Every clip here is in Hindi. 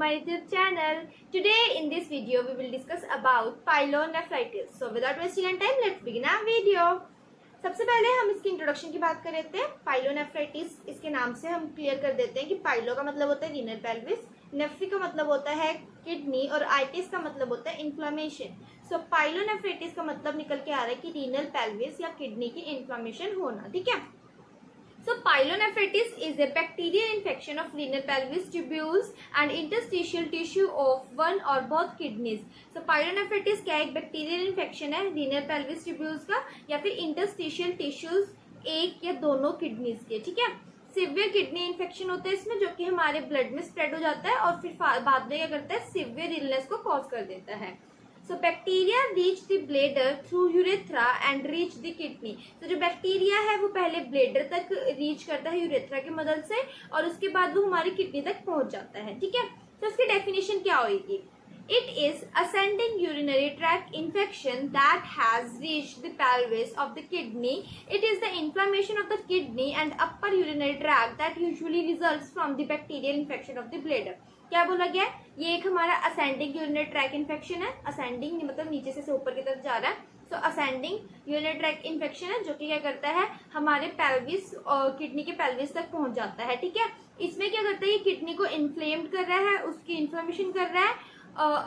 my YouTube channel. Today in this video we will discuss about pyelonephritis. So without wasting any time, let's begin our video. सबसे पहले हम इसकी इंट्रोडक्शन की बात कर लेते हैं. पाइलोनेफ्राइटिस इसके नाम से हम क्लियर कर देते हैं कि पाइलो का मतलब होता है रीनल पेल्विस, नेफ्री का मतलब होता है किडनी और आइटिस का मतलब होता है इन्फ्लामेशन. सो पाइलोनेफ्राइटिस का मतलब निकल के आ रहा है कि रीनल पेल्विस या किडनी की इन्फ्लामेशन होना. ठीक है. So pyelonephritis is a bacterial infection of renal pelvis tubules and interstitial tissue of one or both kidneys. So pyelonephritis क्या एक bacterial infection है renal pelvis tubules का या फिर interstitial tissues एक या दोनों kidneys के. ठीक है. सिवियर किडनी इन्फेक्शन होता है इसमें, जो कि हमारे ब्लड में स्प्रेड हो जाता है और फिर बाद में क्या करता है, सिवियर इलनेस को कॉज कर देता है. So bacteria reach the bladder through urethra and reach the kidney. तो जो बैक्टीरिया है वो पहले ब्लेडर तक रीच करता है यूरेथ्रा की मदद से और उसके बाद वो हमारी किडनी तक पहुंच जाता है. ठीक है. तो इसकी डेफिनेशन क्या होगी? It is ascending urinary tract infection that has reached the pelvis of the kidney. It is the inflammation of the kidney and upper urinary tract that usually results from the bacterial infection of the bladder. क्या बोला गया है? ये एक हमारा असेंडिंग यूरिनरी ट्रैक इन्फेक्शन है. असेंडिंग मतलब नीचे से ऊपर की तरफ जा रहा है. सो असेंडिंग यूरिनरी ट्रैक इन्फेक्शन है जो कि क्या करता है, हमारे पेल्विस और किडनी के पेल्विस तक पहुंच जाता है. ठीक है. इसमें क्या करता है, ये किडनी को इन्फ्लेम्ड कर रहा है, उसकी इन्फ्लेमेशन कर रहा है.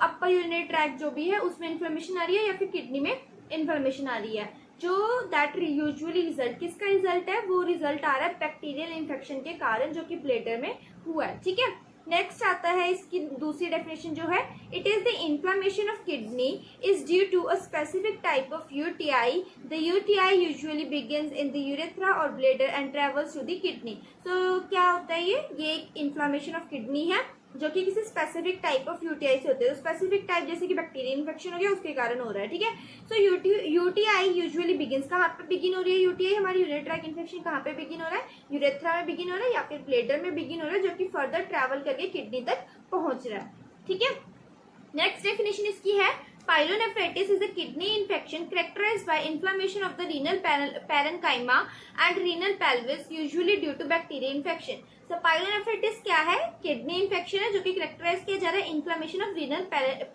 अपर यूरिनरी ट्रैक जो भी है उसमें इन्फ्लेमेशन आ रही है या फिर किडनी में इन्फ्लेमेशन आ रही है. जो दैट यूजुअली रिजल्ट किसका रिजल्ट है, वो रिजल्ट आ रहा है बैक्टीरियल इन्फेक्शन के कारण जो कि ब्लेडर में हुआ है. ठीक है. नेक्स्ट आता है इसकी दूसरी डेफिनेशन जो है, it is the inflammation of kidney is due to a specific type of UTI. The UTI usually begins in the urethra और bladder and travels to the kidney. So क्या होता है, ये एक इन्फ्लामेशन ऑफ किडनी है जो कि किसी स्पेसिफिक टाइप ऑफ यूटीआई से होते हैं. स्पेसिफिक टाइप जैसे कि बैक्टीरियल इन्फेक्शन हो गया उसके कारण हो रहा है. ठीक है. सो यूटीआई यूजुअली बिगिंस, कहाँ पे बिगिन हो रही है यूटीआई, हमारी यूरिनरी ट्रैक इन्फेक्शन कहाँ पे बिगिन हो रहा है, यूरेथ्रा में बिगिन हो रहा है या फिर ब्लेडर में बिगिन हो रहा है जो कि फर्दर ट्रैवल करके किडनी तक पहुंच रहा है. ठीक है. नेक्स्ट डेफिनेशन इसकी है, pyelonephritis is a kidney infection characterized by inflammation of the renal parenchyma and renal pelvis, usually due to bacterial infection. So pyelonephritis क्या है, किडनी इन्फेक्शन है जो कि कैरेक्टराइज किया जा रहा है inflammation of renal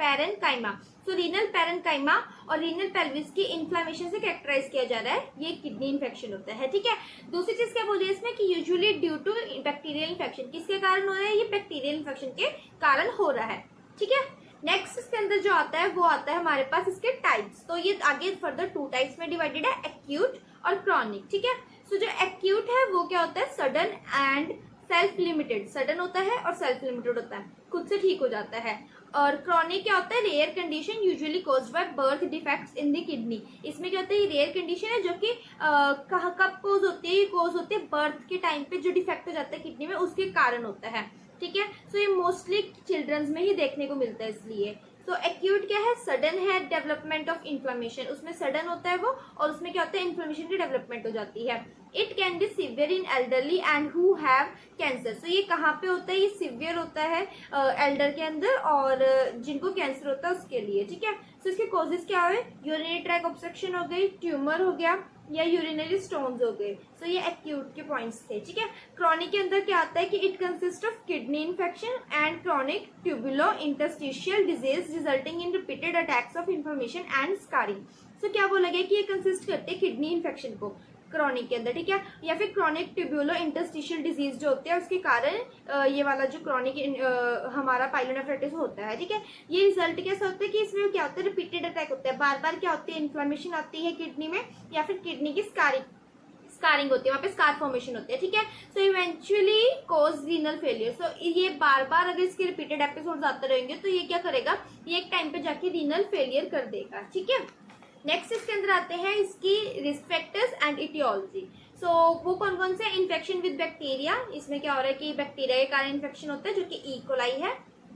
parenchyma. So renal parenchyma और रीनल पेल्विस की इन्फ्लामेशन से कैरेक्टराइज किया जा रहा है, ये किडनी इन्फेक्शन होता है. ठीक है. दूसरी चीज क्या बोली है इसमें कि usually due to bacterial infection, किसके कारण हो रहा है, ये बैक्टीरियल इन्फेक्शन के कारण हो रहा है. ठीक है. नेक्स्ट इसके अंदर जो आता है वो आता है हमारे पास इसके टाइप्स. तो ये आगे फर्दर टू टाइप्स में डिवाइडेड है, एक्यूट और क्रॉनिक. ठीक है. सो जो एक्यूट है वो क्या होता है, sudden and self limited. Sudden होता है और सेल्फ लिमिटेड होता है, खुद से ठीक हो जाता है. और क्रॉनिक क्या होता है, rare condition usually caused by birth defects in the kidney. इसमें क्या होता है, ये रेयर कंडीशन है जो कि कब कोज होती है, ये कोज होती है बर्थ के टाइम पे जो डिफेक्ट हो जाता है किडनी में उसके कारण होता है. ठीक है. सो ये मोस्टली चिल्ड्रंस में ही देखने को मिलता है इसलिए. तो एक्यूट क्या है, सडन है डेवलपमेंट ऑफ इन्फ्लामेशन, उसमें सडन होता है वो और उसमें क्या होता है, इन्फ्लामेशन की डेवलपमेंट हो जाती है. It can be severe in elderly and who have cancer. So ये कहाँ पे होता है, ये सिवियर होता है एल्डर के अंदर और जिनको कैंसर होता है उसके लिए. ठीक है. सो इसके कॉजेज क्या हुए, यूरिनरी ट्रैक ऑब्स्ट्रक्शन हो गई, ट्यूमर हो गया या यूरिनरी स्टोन्स हो गए. सो ये एक्यूट के पॉइंट्स थे. ठीक है. क्रॉनिक के अंदर क्या आता है कि it consist of kidney infection and chronic tubulo interstitial disease resulting in repeated attacks of inflammation and scarring. So क्या बोला गया कि ये कंसिस्ट करते हैं किडनी इन्फेक्शन को क्रॉनिक के अंदर. ठीक है. या फिर क्रॉनिक ट्यूबुलो इंटरस्टिशियल डिजीज जो होते हैं उसके कारण ये वाला जो क्रॉनिक हमारा पाइलोनेफ्राइटिस होता है. ठीक है. ये रिजल्ट कैसा होता है कि इसमें क्या होता है, रिपीटेड अटैक होता है, बार बार क्या होती है, इन्फ्लेमेशन आती है किडनी में या फिर किडनी की स्कारिंग होती है, वहां पे स्कार फॉर्मेशन होती है. ठीक है. So eventually cause renal failure. So ये बार बार अगर इसके रिपीटेड एपिसोड आते रहेंगे तो ये क्या करेगा, ये एक टाइम पे जाके रीनल फेलियर कर देगा. ठीक है. नेक्स्ट इसके अंदर आते हैं इसकी रिस्क फैक्टर्स एंड इटियोलॉजी. सो वो कौन कौन से, इन्फेक्शन विद बैक्टीरिया. इसमें क्या हो रहा है कि बैक्टीरिया के कारण इन्फेक्शन होता है जो कि इकोलाई है.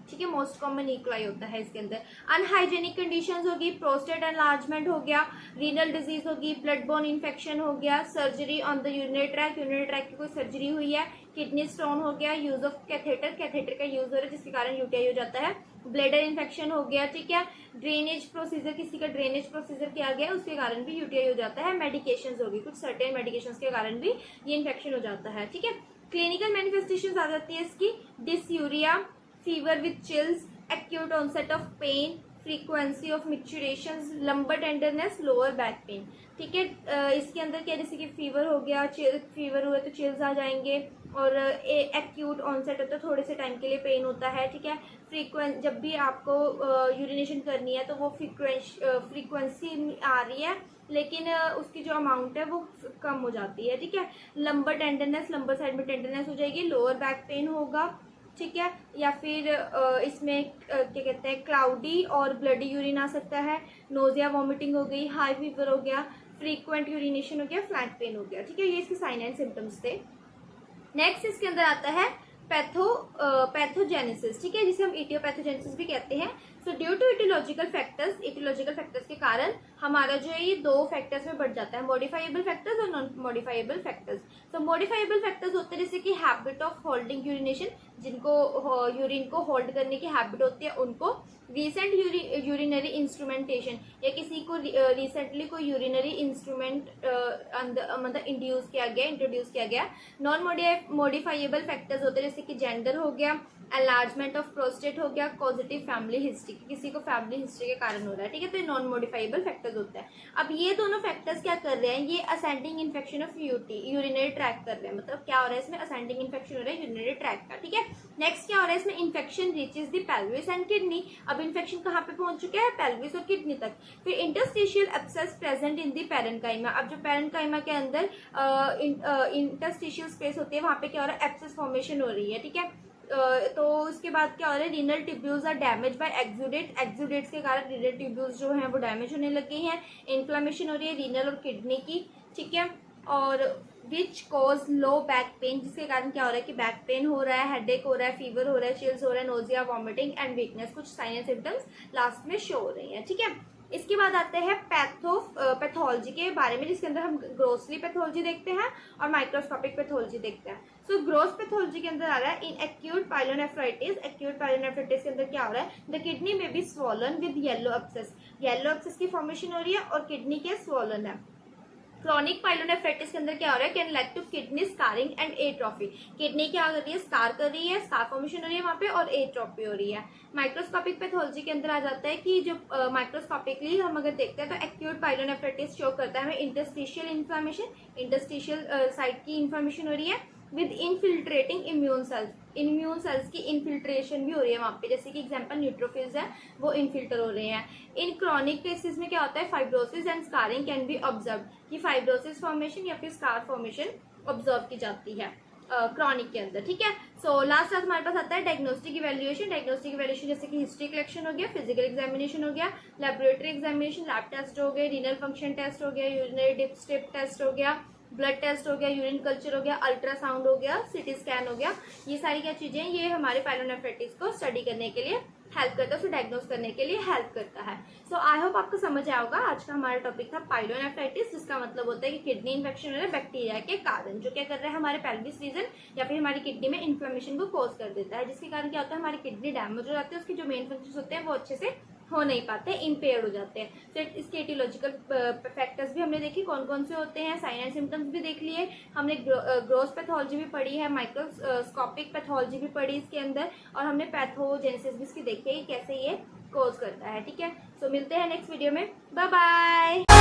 ठीक है. मोस्ट कॉमन इकोलाई होता है इसके अंदर. अनहाइजेनिक कंडीशंस होगी, प्रोस्टेट एनलार्जमेंट हो गया, रीनल डिजीज होगी, ब्लड बोर्न इन्फेक्शन हो गया, surgery on the urinary track की कोई सर्जरी हुई है, किडनी स्टोन हो गया, यूज ऑफ कैथेटर का यूज हो रहा है जिसके कारण यूटीआई हो जाता है, ब्लेडर इन्फेक्शन हो गया. ठीक है. ड्रेनेज प्रोसीजर, किसी का ड्रेनेज प्रोसीजर किया गया उसके कारण भी यूटीआई हो जाता है. मेडिकेशंस होगी, कुछ सर्टेन मेडिकेशंस के कारण भी ये इन्फेक्शन हो जाता है. ठीक है. क्लिनिकल मैनिफेस्टेशंस आ जाती है इसकी, dysuria, fever with chills, acute onset of pain, frequency of micturitions, lumbar tenderness, lower back pain. ठीक है, इसके अंदर क्या, जैसे कि फीवर हो गया, फीवर हुआ तो चिल्स आ जाएंगे, और एक्यूट ऑनसेट होता है तो थोड़े से टाइम के लिए पेन होता है। ठीक है, जब भी आपको यूरिनेशन करनी है तो वो फ्रीक्वेंसी आ रही है, लेकिन उसकी जो अमाउंट है वो कम हो जाती है। ठीक है, लंबर टेंडरनेस, लंबर साइड में टेंडरनेस हो जाएगी, लोअर बैक पेन होगा। ठीक है, या फिर इसमें क्या कहते हैं, क्लाउडी और ब्लडी यूरिन आ सकता है, नोजिया वॉमिटिंग हो गई, हाई फीवर हो गया, फ्रीक्वेंट यूरिनेशन हो गया, फ्लैट पेन हो गया। ठीक है, ये इसके साइन एंड सिम्टम्स थे। नेक्स्ट इसके अंदर आता है पैथोजेनेसिस। ठीक है, जिसे हम इटियोपैथोजेनेसिस भी कहते हैं। So due to etiological factors के कारण हमारा जो है ये दो फैक्टर्स में बढ़ जाता है, मॉडिफाइबल फैक्टर्स और नॉन मॉडिफाइबल फैक्टर्स। सो मॉडिफाइबल फैक्टर्स होते हैं जैसे कि हैबिट ऑफ होल्डिंग यूरिनेशन, जिनको यूरिन को होल्ड करने की हैबिट होती है उनको, रिसेंट यूरिनरी इंस्ट्रूमेंटेशन, या किसी को रिसेंटली कोई यूरिनरी इंस्ट्रूमेंट मतलब इंट्रोड्यूस किया गया। नॉन मॉडिफाइबल फैक्टर्स होते हैं जैसे कि जेंडर हो गया, एनलार्जमेंट ऑफ प्रोस्टेट हो गया, पॉजिटिव फैमिली हिस्ट्री, किसी को फैमिली हिस्ट्री के कारण हो रहा है। ठीक है, तो ये नॉन मॉडिफाइबल फैक्टर्स होता है। अब ये दोनों फैक्टर्स क्या कर रहे हैं, ये ascending infection of urinary track कर रहे हैं, मतलब क्या हो रहा है इसमें, असेंडिंग इन्फेक्शन हो रहा है यूरिनरी ट्रैक का। ठीक है, नेक्स्ट क्या हो रहा है इसमें, infection reaches the pelvis and kidney. अब इन्फेक्शन कहाँ पे पहुंच चुका है, पेल्विस और किडनी तक। फिर interstitial abscess present in the parenchyma. अब जो पेरेन्काइमा के अंदर इंटरस्टिशियल स्पेस होती है वहां पे क्या हो रहा है, एब्सेस फॉर्मेशन हो रही है। ठीक है, तो उसके बाद क्या हो रहा है, renal tubules are damage by exudates के कारण रीनल ट्यूब्यूल्स जो हैं वो डैमेज होने लग गई हैं, इन्फ्लेमेशन हो रही है रीनल और किडनी की। ठीक है, और which cause low back pain, जिसके कारण क्या हो रहा है कि बैक पेन हो रहा है, हेडेक हो रहा है, फीवर हो रहा है, चिल्स हो रहा है, नोजिया, वॉमिटिंग एंड वीकनेस, कुछ साइन एंड सिम्टम्स लास्ट में शो हो रही हैं। ठीक है, इसके बाद आते हैं पैथोलॉजी के बारे में, जिसके अंदर हम ग्रोसली पैथोलॉजी देखते हैं और माइक्रोस्कोपिक पैथोलॉजी देखते हैं। सो ग्रोस पैथोलॉजी के अंदर आ रहा है in acute pyelonephritis. Acute pyelonephritis के अंदर क्या हो रहा है, द किडनी में be swollen with yellow abscess की फॉर्मेशन हो रही है और किडनी के स्वॉलन है। क्रॉनिक पाइलोनेफ्राइटिस के अंदर क्या हो रहा है, can lead to kidney scarring and atrophy, kidney क्या कर रही है, स्कार कर रही है, स्कार फॉर्मेशन हो रही है वहां पे, और एट्रोफी हो रही है। माइक्रोस्कोपिक पैथोलॉजी के अंदर आ जाता है कि जो माइक्रोस्कोपिकली हम अगर देखते हैं तो एक्यूट पाइलोनेफ्राइटिस शो करता है हमें इंटरस्टिशियल इन्फ्लेमेशन, इंटरस्टिशियल साइट की इन्फ्लेमेशन हो रही है विद इनफिल्ट्रेटिंग इम्यून सेल्स की इन्फिल्ट्रेशन भी हो रही है वहां पे, जैसे कि एग्जांपल न्यूट्रोफिल्स है वो इनफिल्टर हो रहे हैं। इन क्रॉनिक केसेस में क्या होता है, fibrosis and scarring can be observe, कि फाइब्रोसिस फॉर्मेशन या फिर स्कार फॉर्मेशन ऑब्जर्व की जाती है क्रॉनिक के अंदर। ठीक है, सो लास्ट हमारे पास आता है डायग्नोस्टिक इवैल्यूएशन, जैसे कि हिस्ट्री कलेक्शन हो गया, फिजिकल एग्जामिनेशन हो गया, लेबोरेटरी एग्जामिनेशन, लैब टेस्ट हो गए, रीनल फंक्शन टेस्ट हो गया, यूरिनरी डिप स्ट्रिप टेस्ट हो गया, ब्लड टेस्ट हो गया, यूरिन कल्चर हो गया, अल्ट्रासाउंड हो गया, सिटी स्कैन हो गया। ये सारी क्या चीजें हैं, ये हमारे पाइलोनेफ्राइटिस को स्टडी करने के लिए हेल्प करता है, उसे डायग्नोस करने के लिए हेल्प करता है। सो आई होप आपको समझ आया होगा। आज का हमारा टॉपिक था पाइलोनेफ्राइटिस, जिसका मतलब होता है कि किडनी इन्फेक्शन हो रहा है बैक्टीरिया के कारण, जो क्या कर रहा है हमारे पेल्विस रीजन या फिर हमारी किडनी में इन्फ्लेमेशन को कॉज कर देता है, जिसके कारण क्या होता है हमारी किडनी डैमेज हो जाती है, उसके जो मेन फंक्शंस होते हैं वो अच्छे से हो नहीं पाते, इम्पेयर्ड हो जाते हैं। तो इसके एटियोलॉजिकल फैक्टर्स भी हमने देखे कौन कौन से होते हैं, साइन एंड सिम्टम्स भी देख लिए हमने, ग्रोस पैथोलॉजी भी पढ़ी है, माइक्रोस्कोपिक पैथोलॉजी भी पढ़ी इसके अंदर, और हमने पैथोजेनेसिस भी इसकी देखी है कैसे ये कॉज करता है। ठीक है, सो मिलते हैं नेक्स्ट वीडियो में, बाय बाय।